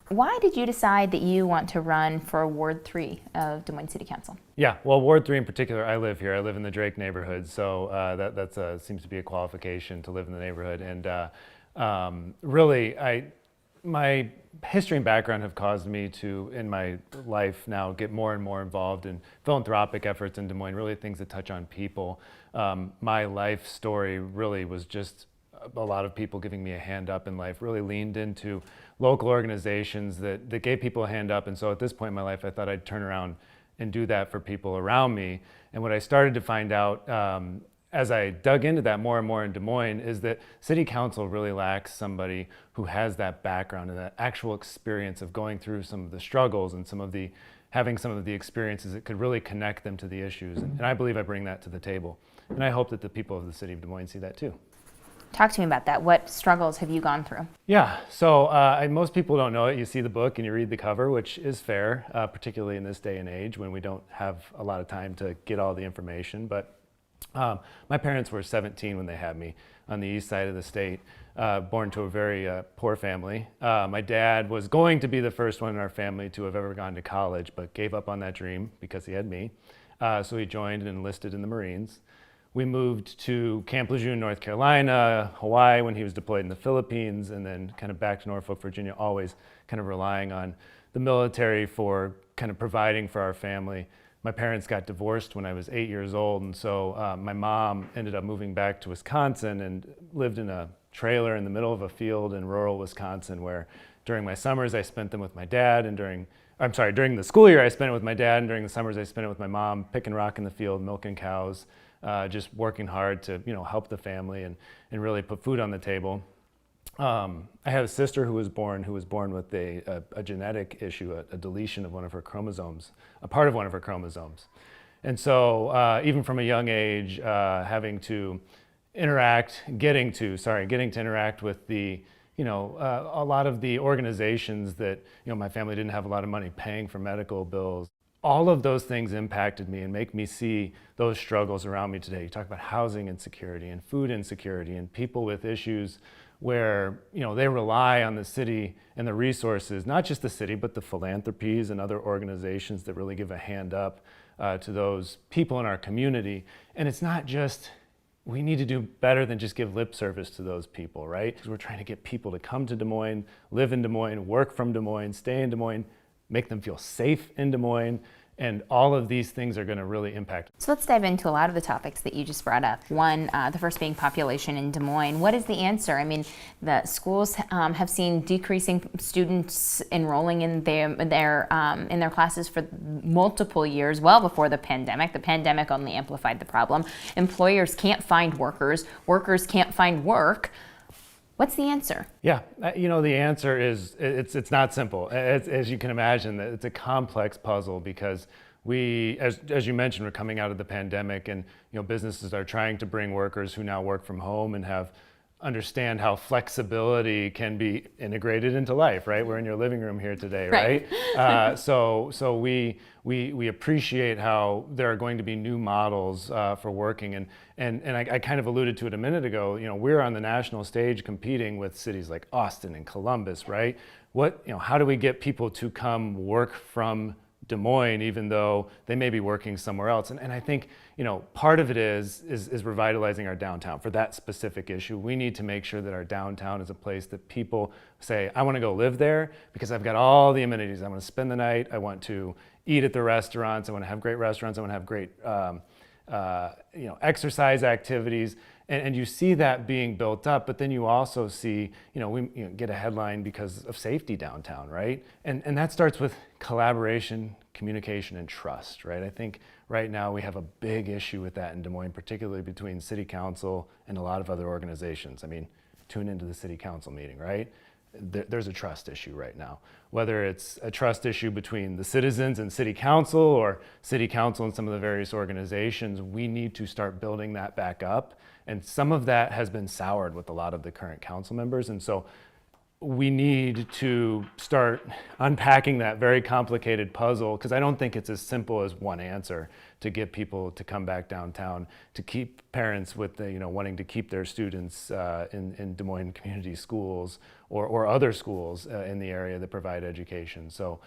Why did you decide that you want to run for Ward 3 of Des Moines City Council? Yeah, well, Ward 3 in particular, I live here. I live in the Drake neighborhood, so that seems to be a qualification to live in the neighborhood. And really, my history and background have caused me to, in my life now, get more and more involved in philanthropic efforts in Des Moines, really things that touch on people. My life story really was just a lot of people giving me a hand up in life, really leaned into local organizations that gave people a hand up. And so at this point in my life, I thought I'd turn around and do that for people around me. And what I started to find out as I dug into that more and more in Des Moines is that City Council really lacks somebody who has that background and that actual experience of going through some of the struggles and having some of the experiences that could really connect them to the issues. And I believe I bring that to the table. And I hope that the people of the city of Des Moines see that too. Talk to me about that. What struggles have you gone through? Yeah, so most people don't know it. You see the book and you read the cover, which is fair, particularly in this day and age when we don't have a lot of time to get all the information. But my parents were 17 when they had me on the east side of the state, born to a very poor family. My dad was going to be the first one in our family to have ever gone to college, but gave up on that dream because he had me. So he joined and enlisted in the Marines. We moved to Camp Lejeune, North Carolina, Hawaii when he was deployed in the Philippines, and then kind of back to Norfolk, Virginia, always kind of relying on the military for kind of providing for our family. My parents got divorced when I was 8 years old, and so my mom ended up moving back to Wisconsin and lived in a trailer in the middle of a field in rural Wisconsin where during my summers I spent them with my dad, and during the school year I spent it with my dad, and during the summers I spent it with my mom, picking rock in the field, milking cows, just working hard to help the family and really put food on the table. I had a sister who was born with a genetic issue, a deletion of one of her chromosomes, a part of one of her chromosomes. And so even from a young age, getting to interact with the a lot of the organizations that my family didn't have a lot of money paying for medical bills. All of those things impacted me and make me see those struggles around me today. You talk about housing insecurity and food insecurity and people with issues where they rely on the city and the resources, not just the city, but the philanthropies and other organizations that really give a hand up to those people in our community. And it's not just, we need to do better than just give lip service to those people, right? Because we're trying to get people to come to Des Moines, live in Des Moines, work from Des Moines, stay in Des Moines, make them feel safe in Des Moines, and all of these things are going to really impact. So let's dive into a lot of the topics that you just brought up. One, the first being population in Des Moines. What is the answer? I mean, the schools have seen decreasing students enrolling in their classes for multiple years, well before the pandemic. The pandemic only amplified the problem. Employers can't find workers. Workers can't find work. What's the answer? Yeah, the answer is it's not simple. As you can imagine, it's a complex puzzle because as you mentioned, we're coming out of the pandemic, and businesses are trying to bring workers who now work from home and understand how flexibility can be integrated into life, right? We're in your living room here today, right? So we appreciate how there are going to be new models for working, and I kind of alluded to it a minute ago. We're on the national stage competing with cities like Austin and Columbus, right? How do we get people to come work from Des Moines, even though they may be working somewhere else? And I think part of it is revitalizing our downtown. For that specific issue, we need to make sure that our downtown is a place that people say, I want to go live there because I've got all the amenities. I want to spend the night. I want to eat at the restaurants. I want to have great restaurants. I want to have great exercise activities. And you see that being built up, but then you also see, we get a headline because of safety downtown, right? And that starts with collaboration, communication, and trust, right? I think right now we have a big issue with that in Des Moines, particularly between City Council and a lot of other organizations. I mean, tune into the City Council meeting, right? There's a trust issue right now. Whether it's a trust issue between the citizens and City Council or City Council and some of the various organizations, we need to start building that back up. And some of that has been soured with a lot of the current council members. And so we need to start unpacking that very complicated puzzle, because I don't think it's as simple as one answer to get people to come back downtown, to keep parents with the, wanting to keep their students in Des Moines community schools or other schools in the area that provide education. So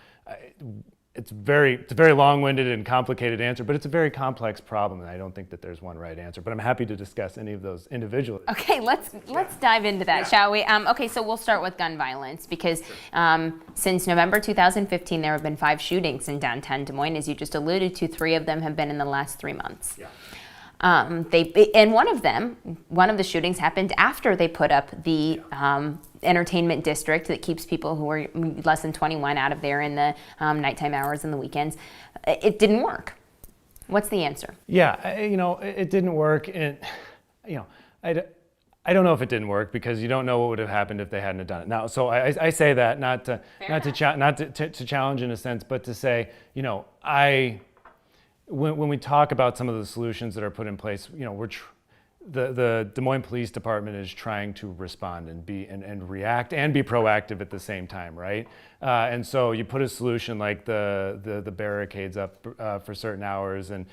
it's a very long-winded and complicated answer, but it's a very complex problem, and I don't think that there's one right answer. But I'm happy to discuss any of those individually. Okay, let's dive into that, shall we? Okay, so we'll start with gun violence, because since November 2015, there have been 5 shootings in downtown Des Moines. As you just alluded to, 3 of them have been in the last 3 months. Yeah. And one of the shootings happened after they put up the entertainment district that keeps people who are less than 21 out of there in the nighttime hours and the weekends. It didn't work. What's the answer? Yeah, it didn't work, and I don't know if it didn't work, because you don't know what would have happened if they hadn't done it. Now, so I say that not to challenge in a sense, but to say, when we talk about some of the solutions that are put in place, the Des Moines Police Department is trying to respond and react and be proactive at the same time, right? And so you put a solution like the barricades up for certain hours and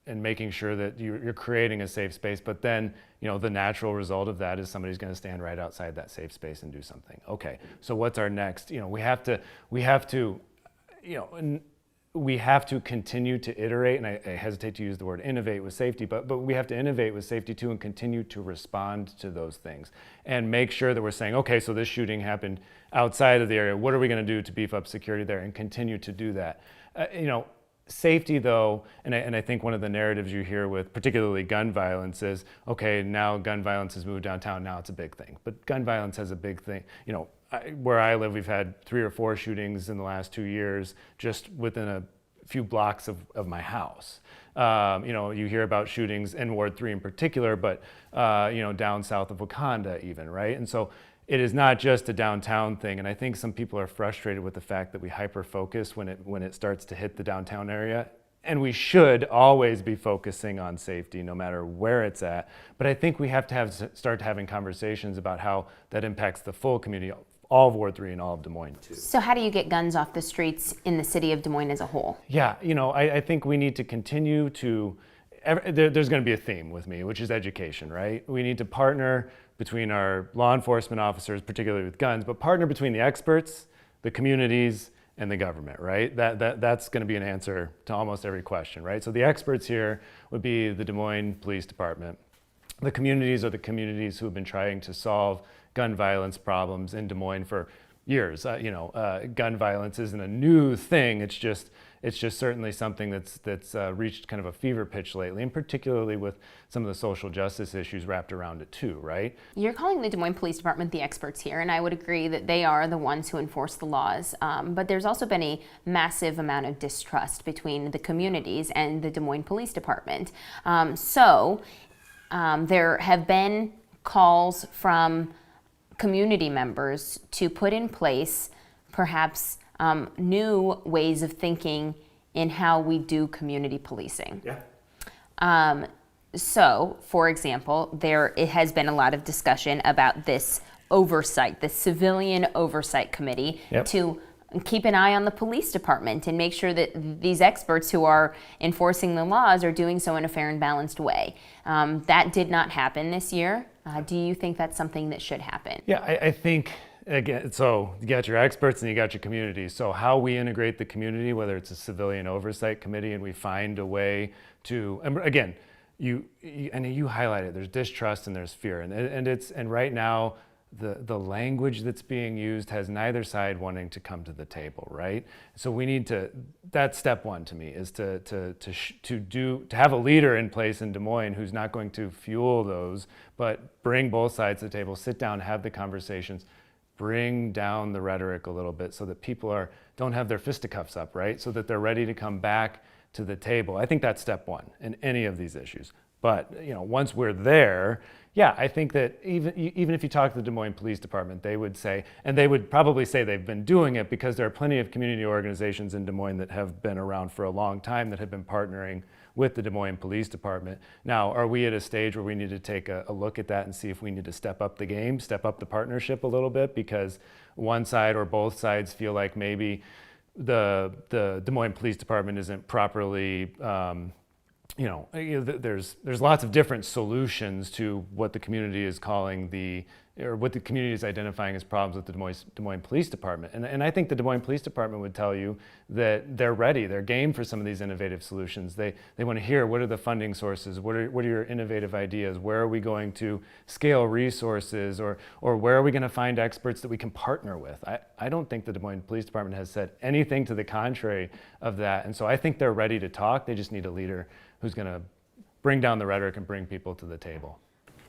making sure that you're creating a safe space, but then the natural result of that is somebody's going to stand right outside that safe space and do something. Okay, so what's our next? We have to continue to iterate, and I hesitate to use the word innovate with safety, but we have to innovate with safety too, and continue to respond to those things and make sure that we're saying, okay, so this shooting happened outside of the area. What are we going to do to beef up security there, and continue to do that? Safety, though, and I think one of the narratives you hear with particularly gun violence is, okay, now gun violence has moved downtown, now it's a big thing. But gun violence has a big thing. Where I live, we've had 3 or 4 shootings in the last 2 years just within a few blocks of my house. You hear about shootings in Ward 3 in particular, but down south of Wakanda even, right? And so it is not just a downtown thing, and I think some people are frustrated with the fact that we hyper-focus when it starts to hit the downtown area. And we should always be focusing on safety no matter where it's at. But I think we have to start having conversations about how that impacts the full community, all of Ward 3 and all of Des Moines too. So how do you get guns off the streets in the city of Des Moines as a whole? Yeah, I think we need to continue to, there's going to be a theme with me, which is education, right? We need to partner between our law enforcement officers, particularly with guns, but partner between the experts, the communities, and the government, right? That's going to be an answer to almost every question, right? So the experts here would be the Des Moines Police Department. The communities are the communities who have been trying to solve gun violence problems in Des Moines for years. Gun violence isn't a new thing. It's just certainly something that's reached kind of a fever pitch lately, and particularly with some of the social justice issues wrapped around it too, right? You're calling the Des Moines Police Department the experts here, and I would agree that they are the ones who enforce the laws. But there's also been a massive amount of distrust between the communities and the Des Moines Police Department. So there have been calls from community members to put in place perhaps new ways of thinking in how we do community policing. Yeah. So, for example, it has been a lot of discussion about this oversight, the Civilian Oversight Committee, Yep. to keep an eye on the police department and make sure that these experts who are enforcing the laws are doing so in a fair and balanced way. That did not happen this year. Do you think that's something that should happen? Yeah, I think, again, so you got your experts and you got your community. So how we integrate the community, whether it's a civilian oversight committee and we find a way to, and again, you highlighted, there's distrust and there's fear. And right now, the language that's being used has neither side wanting to come to the table, right? So we need to, that's step one to me, is to have a leader in place in Des Moines who's not going to fuel those, but bring both sides to the table, sit down, have the conversations, bring down the rhetoric a little bit so that people don't have their fisticuffs up, right? So that they're ready to come back to the table. I think that's step one in any of these issues. But once we're there, yeah, I think that even if you talk to the Des Moines Police Department, they would say, and they would probably say they've been doing it because there are plenty of community organizations in Des Moines that have been around for a long time that have been partnering with the Des Moines Police Department. Now, are we at a stage where we need to take a look at that and see if we need to step up the game, step up the partnership a little bit, because one side or both sides feel like maybe the Des Moines Police Department isn't properly there's lots of different solutions to what the community is calling or what the community is identifying as problems with the Des Moines Police Department. And I think the Des Moines Police Department would tell you that they're ready, they're game for some of these innovative solutions. They want to hear, what are the funding sources, what are your innovative ideas, where are we going to scale resources, or where are we going to find experts that we can partner with? I don't think the Des Moines Police Department has said anything to the contrary of that. And so I think they're ready to talk. They just need a leader who's going to bring down the rhetoric and bring people to the table.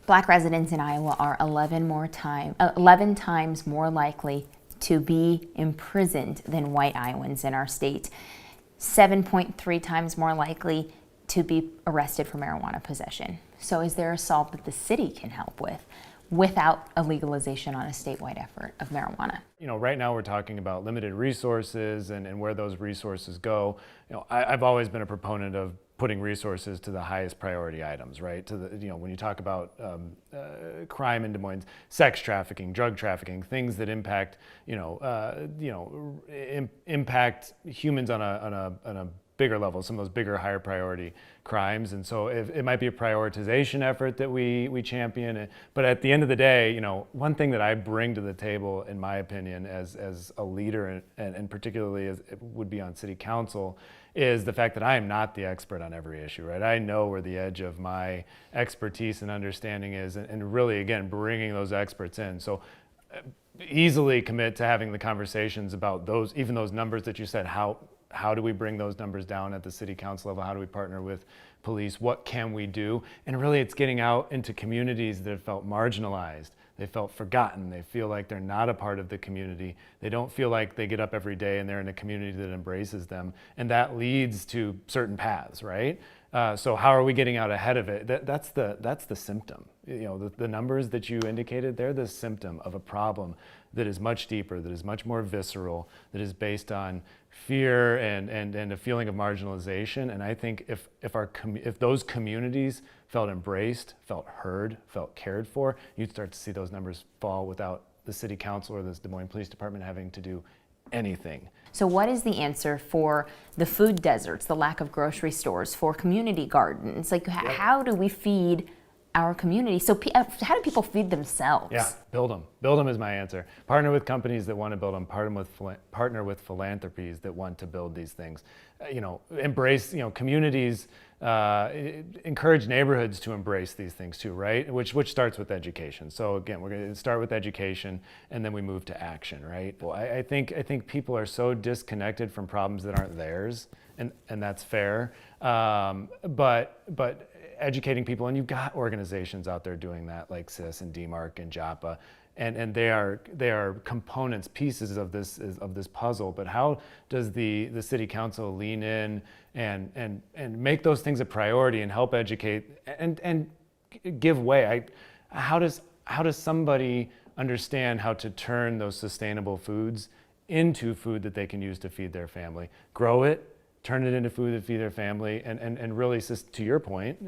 Black residents in Iowa are 11 times more likely to be imprisoned than white Iowans in our state, 7.3 times more likely to be arrested for marijuana possession. So is there a solve that the city can help with without a legalization on a statewide effort of marijuana? Right now we're talking about limited resources and where those resources go. I've always been a proponent of putting resources to the highest priority items, right? To the, when you talk about crime in Des Moines, sex trafficking, drug trafficking, things that impact, impact humans on a bigger level, some of those bigger, higher priority crimes. And so it might be a prioritization effort that we champion. But at the end of the day, one thing that I bring to the table, in my opinion, as a leader, and particularly as it would be on city council, is the fact that I am not the expert on every issue, right? I know where the edge of my expertise and understanding is, and really, again, bringing those experts in. So easily commit to having the conversations about even those numbers that you said. How do we bring those numbers down at the city council level? How do we partner with police? What can we do? And really, it's getting out into communities that have felt marginalized. They felt forgotten. They feel like they're not a part of the community. They don't feel like they get up every day and they're in a community that embraces them. And that leads to certain paths, right? So how are we getting out ahead of it? That's the symptom. The numbers that you indicated, they're the symptom of a problem that is much deeper, that is much more visceral, that is based on fear and a feeling of marginalization. And I think if those communities felt embraced, felt heard, felt cared for, you'd start to see those numbers fall without the city council or the Des Moines Police Department having to do anything. So what is the answer for the food deserts, the lack of grocery stores, for community gardens? Like, how do we feed our community? So how do people feed themselves? Yeah, build them. Build them is my answer. Partner with companies that want to build them. Partner with philanthropies that want to build these things. Embrace, communities, encourage neighborhoods to embrace these things too, right? Which starts with education. So again, we're going to start with education and then we move to action, right? Well, I think people are so disconnected from problems that aren't theirs, and that's fair. But educating people, and you've got organizations out there doing that, like CIS and DMARC and JAPA, and they are components, pieces of this puzzle. But how does the city council lean in and make those things a priority and help educate and give way? How does somebody understand how to turn those sustainable foods into food that they can use to feed their family, grow it, turn it into food to feed their family, and really, to your point,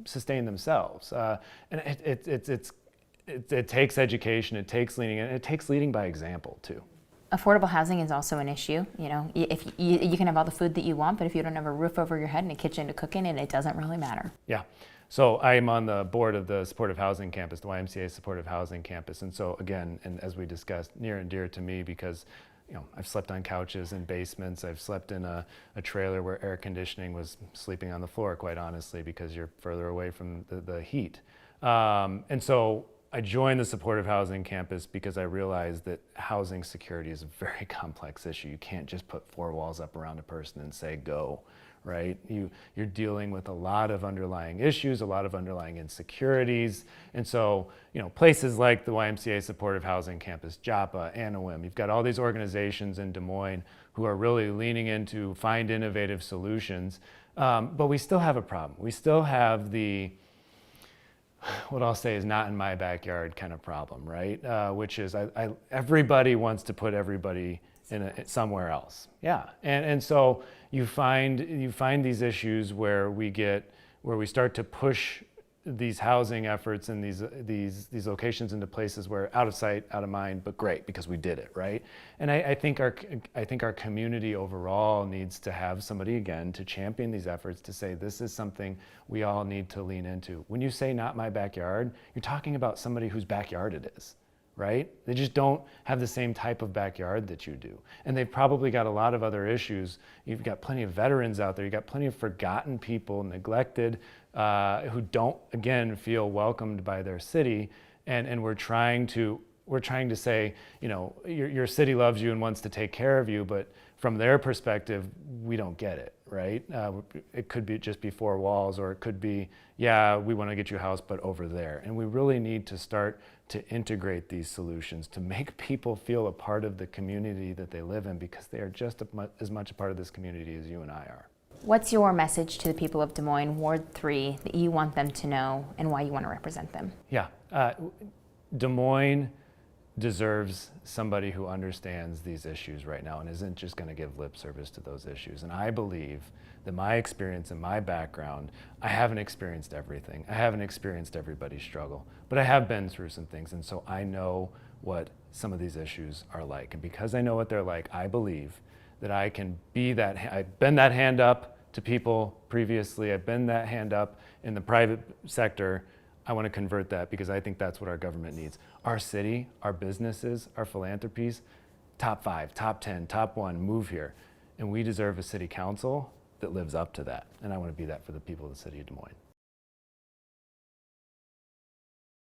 sustain themselves. And it takes education, it takes leading, and it takes leading by example too. Affordable housing is also an issue. If you can have all the food that you want, but if you don't have a roof over your head and a kitchen to cook in, it doesn't really matter. Yeah. So I am on the board of the Supportive Housing Campus, the YMCA Supportive Housing Campus. And so again, and as we discussed, near and dear to me, because I've slept on couches in basements. I've slept in a trailer where air conditioning was sleeping on the floor, quite honestly, because you're further away from the heat. And so I joined the Supportive Housing Campus because I realized that housing security is a very complex issue. You can't just put four walls up around a person and say, go, right? You're dealing with a lot of underlying issues, a lot of underlying insecurities. And so, places like the YMCA Supportive Housing Campus, JAPA, Anawim, you've got all these organizations in Des Moines who are really leaning in to find innovative solutions. But we still have a problem. We still have what I'll say is not in my backyard kind of problem, right? Which is everybody wants to put everybody somewhere else. Yeah, and so you find these issues where we start to push these housing efforts and these locations into places where out of sight, out of mind, but great because we did it, right? And I think our community overall needs to have somebody again to champion these efforts, to say this is something we all need to lean into. When you say not my backyard, you're talking about somebody whose backyard it is, right? They just don't have the same type of backyard that you do. And they've probably got a lot of other issues. You've got plenty of veterans out there. You've got plenty of forgotten people, neglected, who don't, again, feel welcomed by their city. And we're trying to say, you know, your city loves you and wants to take care of you, but from their perspective, we don't get it, right? It could be just be four walls, or it could be, yeah, we want to get you a house, but over there. And we really need to start to integrate these solutions to make people feel a part of the community that they live in, because they are just as much a part of this community as you and I are. What's your message to the people of Des Moines, Ward 3, that you want them to know and why you want to represent them? Yeah, Des Moines deserves somebody who understands these issues right now and isn't just going to give lip service to those issues. And I believe that my experience and my background, I haven't experienced everything. I haven't experienced everybody's struggle, but I have been through some things. And so I know what some of these issues are like. And because I know what they're like, I believe that I can be that, I've been that hand up to people previously. I've been that hand up in the private sector. I want to convert that, because I think that's what our government needs. Our city, our businesses, our philanthropies, top 5, top 10, top 1, move here. And we deserve a city council that lives up to that. And I want to be that for the people of the city of Des Moines.